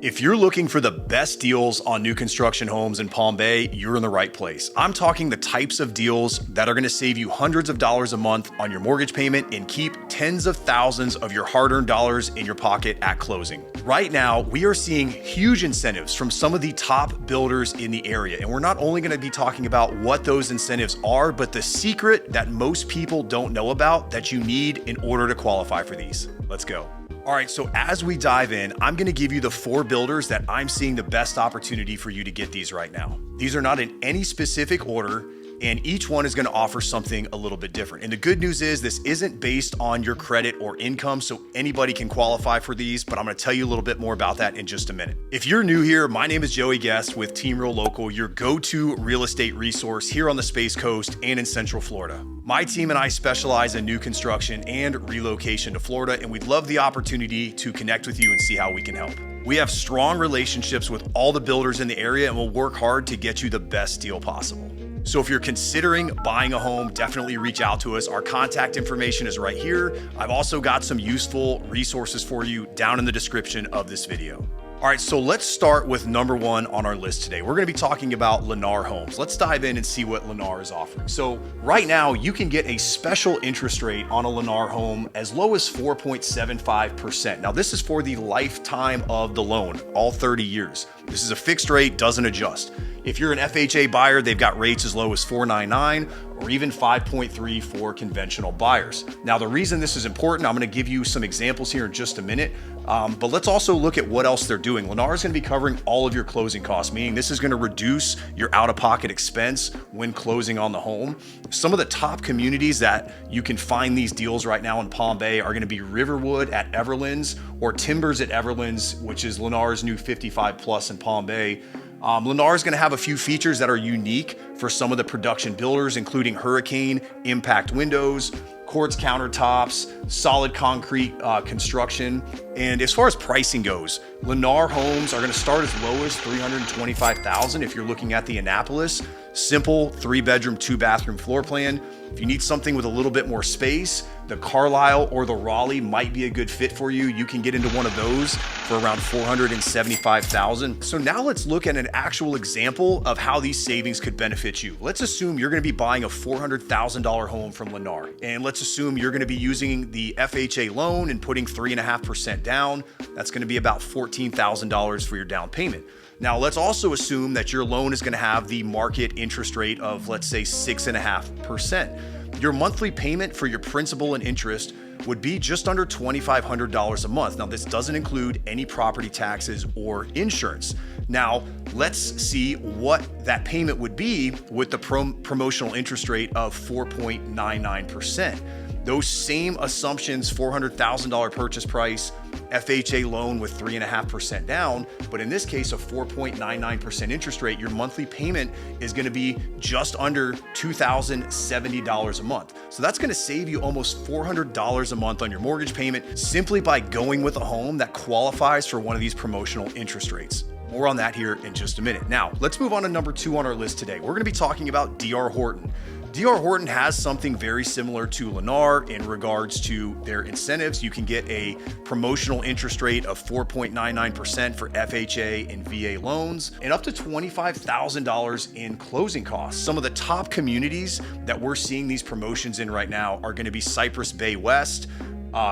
If you're looking for the best deals on new construction homes in Palm Bay, you're in the right place. I'm talking the types of deals that are going to save you hundreds of dollars a month on your mortgage payment and keep tens of thousands of your hard-earned dollars in your pocket at closing. Right now, we are seeing huge incentives from some of the top builders in the area. And we're not only going to be talking about what those incentives are, but the secret that most people don't know about that you need in order to qualify for these. Let's go. All right, so as we dive in, I'm gonna give you the 4 builders that I'm seeing the best opportunity for you to get these right now. These are not in any specific order, and each one is gonna offer something a little bit different. And the good news is this isn't based on your credit or income, so anybody can qualify for these, but I'm gonna tell you a little bit more about that in just a minute. If you're new here, my name is Joey Guest with Team Real Local, your go-to real estate resource here on the Space Coast and in Central Florida. My team and I specialize in new construction and relocation to Florida, and we'd love the opportunity to connect with you and see how we can help. We have strong relationships with all the builders in the area, and we'll work hard to get you the best deal possible. So if you're considering buying a home, definitely reach out to us. Our contact information is right here. I've also got some useful resources for you down in the description of this video. All right, so let's start with number 1 on our list today. We're gonna be talking about Lennar Homes. Let's dive in and see what Lennar is offering. So right now, you can get a special interest rate on a Lennar home as low as 4.75%. Now, this is for the lifetime of the loan, all 30 years. This is a fixed rate, doesn't adjust. If you're an FHA buyer, they've got rates as low as 4.99 or even 5.3 for conventional buyers. Now, the reason this is important, I'm gonna give you some examples here in just a minute, but let's also look at what else they're doing. Lennar is gonna be covering all of your closing costs, meaning this is gonna reduce your out-of-pocket expense when closing on the home. Some of the top communities that you can find these deals right now in Palm Bay are gonna be Riverwood at Everlands or Timbers at Everlands, which is Lennar's new 55 plus in Palm Bay. Lennar is going to have a few features that are unique for some of the production builders, including hurricane impact windows, quartz countertops, solid concrete construction. And as far as pricing goes, Lennar homes are going to start as low as $325,000 if you're looking at the Annapolis. Simple 3-bedroom, 2-bathroom floor plan. If you need something with a little bit more space, the Carlisle or the Raleigh might be a good fit for you. You can get into one of those for around $475,000. So now let's look at an actual example of how these savings could benefit you. Let's assume you're going to be buying a $400,000 home from Lennar. And let's assume you're going to be using the FHA loan and putting 3.5% down. That's going to be about $14,000 for your down payment. Now, let's also assume that your loan is going to have the market interest rate of, let's say, 6.5%. Your monthly payment for your principal and interest would be just under $2,500 a month. Now, this doesn't include any property taxes or insurance. Now, let's see what that payment would be with the promotional interest rate of 4.99%. Those same assumptions, $400,000 purchase price, FHA loan with 3.5% down, but in this case, a 4.99% interest rate, your monthly payment is gonna be just under $2,070 a month. So that's gonna save you almost $400 a month on your mortgage payment simply by going with a home that qualifies for one of these promotional interest rates. More on that here in just a minute. Now, let's move on to number 2 on our list today. We're gonna be talking about DR Horton. DR Horton has something very similar to Lennar in regards to their incentives. You can get a promotional interest rate of 4.99% for FHA and VA loans and up to $25,000 in closing costs. Some of the top communities that we're seeing these promotions in right now are going to be Cypress Bay West,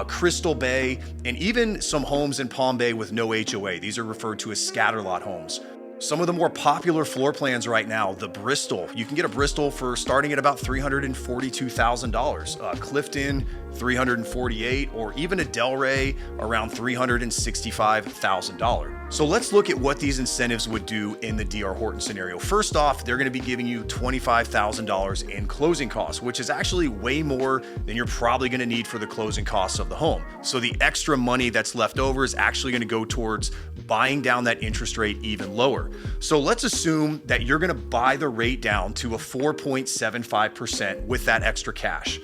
Crystal Bay, and even some homes in Palm Bay with no HOA. These are referred to as scatterlot homes. Some of the more popular floor plans right now, the Bristol. You can get a Bristol for starting at about $342,000. Clifton, $348,000, or even a Delray around $365,000. So let's look at what these incentives would do in the DR Horton scenario. First off, they're going to be giving you $25,000 in closing costs, which is actually way more than you're probably going to need for the closing costs of the home. So the extra money that's left over is actually going to go towards buying down that interest rate even lower. So let's assume that you're going to buy the rate down to a 4.75% with that extra cash.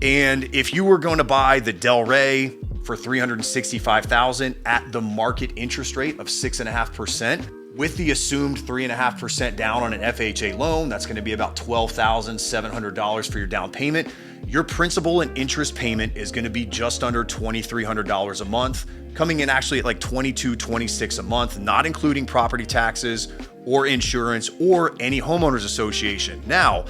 And if you were going to buy the Delray for $365,000 at the market interest rate of 6.5%, with the assumed 3.5% down on an FHA loan, that's going to be about $12,700 for your down payment. Your principal and interest payment is going to be just under $2,300 a month. coming in actually at like $22, $26 a month, not including property taxes or insurance or any homeowners association. Now,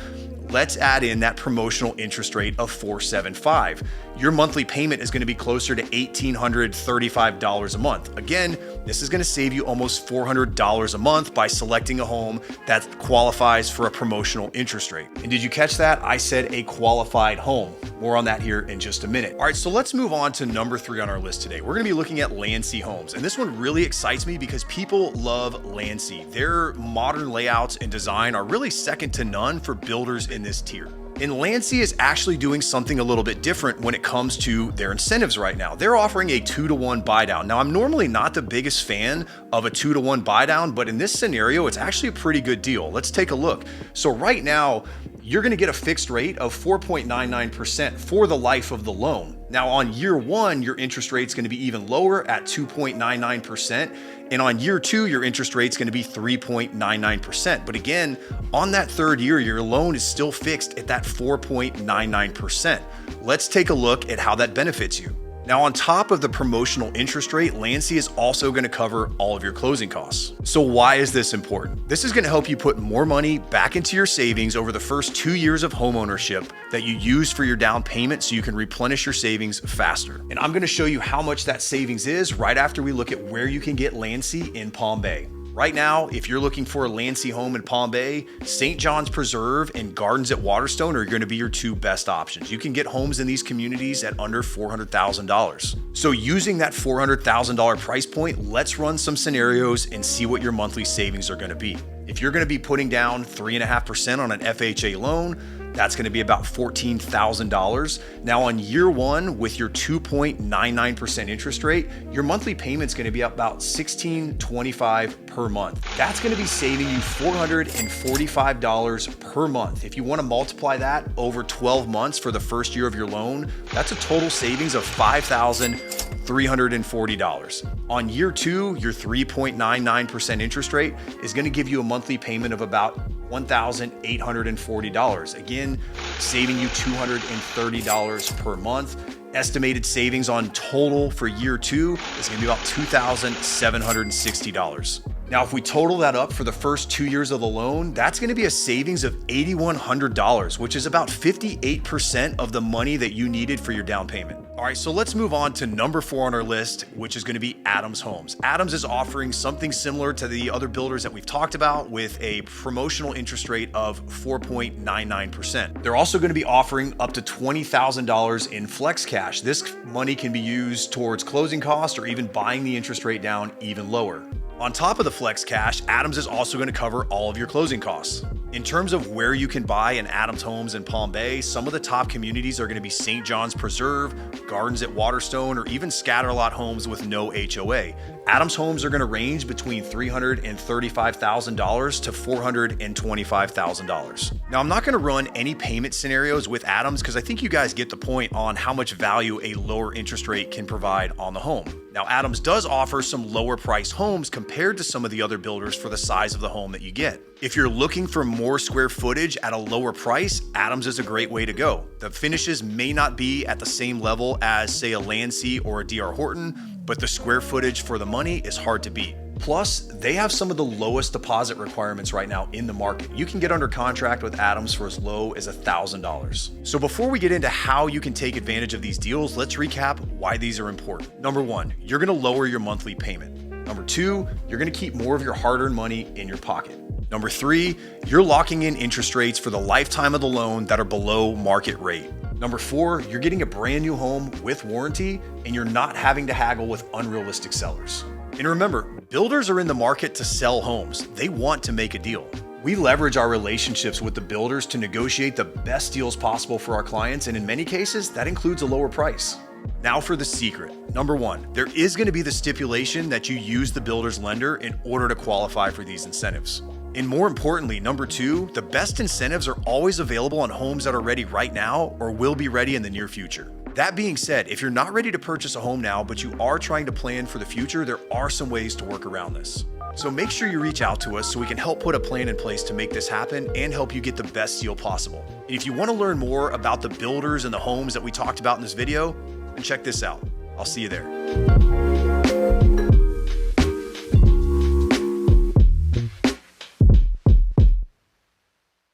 let's add in that promotional interest rate of 4.75. Your monthly payment is going to be closer to $1,835 a month. Again, this is going to save you almost $400 a month by selecting a home that qualifies for a promotional interest rate. And did you catch that? I said a qualified home. More on that here in just a minute. All right, so let's move on to number 3 on our list today. We're going to be looking at Landsea Homes. And this one really excites me because people love Landsea. Their modern layouts and design are really second to none for builders in this tier. And Landsea is actually doing something a little bit different when it comes to their incentives right now. They're offering a 2-to-1 buy down. Now, I'm normally not the biggest fan of a 2-to-1 buy down, but in this scenario, it's actually a pretty good deal. Let's take a look. So right now, you're going to get a fixed rate of 4.99% for the life of the loan. Now, on year 1, your interest rate is going to be even lower at 2.99%. And on year 2, your interest rate is going to be 3.99%. But again, on that 3rd year, your loan is still fixed at that 4.99%. Let's take a look at how that benefits you. Now, on top of the promotional interest rate, Landsea is also going to cover all of your closing costs. So why is this important? This is going to help you put more money back into your savings over the first 2 years of homeownership that you use for your down payment so you can replenish your savings faster. And I'm going to show you how much that savings is right after we look at where you can get Landsea in Palm Bay. Right now, if you're looking for a Landsea home in Palm Bay, St. John's Preserve and Gardens at Waterstone are going to be your 2 best options. You can get homes in these communities at under $400,000. So using that $400,000 price point, let's run some scenarios and see what your monthly savings are going to be. If you're going to be putting down 3.5% on an FHA loan, that's going to be about $14,000. Now on year 1 with your 2.99% interest rate, your monthly payment's going to be about $1,625 per month. That's going to be saving you $445 per month. If you want to multiply that over 12 months for the first year of your loan, that's a total savings of $5,340. On year 2, your 3.99% interest rate is going to give you a monthly payment of about $1,840. Again, saving you $230 per month. Estimated savings on total for year 2 is going to be about $2,760. Now, if we total that up for the first 2 years of the loan, that's going to be a savings of $8,100, which is about 58% of the money that you needed for your down payment. All right, so let's move on to number 4 on our list, which is going to be Adams Homes. Adams is offering something similar to the other builders that we've talked about with a promotional interest rate of 4.99%. They're also going to be offering up to $20,000 in flex cash. This money can be used towards closing costs or even buying the interest rate down even lower. On top of the flex cash, Adams is also going to cover all of your closing costs. In terms of where you can buy an Adams Homes in Palm Bay, some of the top communities are going to be St. John's Preserve, Gardens at Waterstone, or even scatterlot homes with no HOA. Adams Homes are going to range between $335,000 to $425,000. Now, I'm not going to run any payment scenarios with Adams because I think you guys get the point on how much value a lower interest rate can provide on the home. Now, Adams does offer some lower priced homes compared to some of the other builders for the size of the home that you get. If you're looking for more square footage at a lower price, Adams is a great way to go. The finishes may not be at the same level as, say, a Landsea or a DR Horton, but the square footage for the money is hard to beat. Plus, they have some of the lowest deposit requirements right now in the market. You can get under contract with Adams for as low as $1,000. So before we get into how you can take advantage of these deals, let's recap why these are important. Number 1, you're going to lower your monthly payment. Number 2, you're going to keep more of your hard-earned money in your pocket. Number 3, you're locking in interest rates for the lifetime of the loan that are below market rate. Number 4, you're getting a brand new home with warranty and you're not having to haggle with unrealistic sellers. And remember, builders are in the market to sell homes. They want to make a deal. We leverage our relationships with the builders to negotiate the best deals possible for our clients, and in many cases, that includes a lower price. Now for the secret. Number 1, there is going to be the stipulation that you use the builder's lender in order to qualify for these incentives. And more importantly, number 2, the best incentives are always available on homes that are ready right now or will be ready in the near future. That being said, if you're not ready to purchase a home now, but you are trying to plan for the future, there are some ways to work around this. So make sure you reach out to us so we can help put a plan in place to make this happen and help you get the best deal possible. And if you want to learn more about the builders and the homes that we talked about in this video, then check this out. I'll see you there.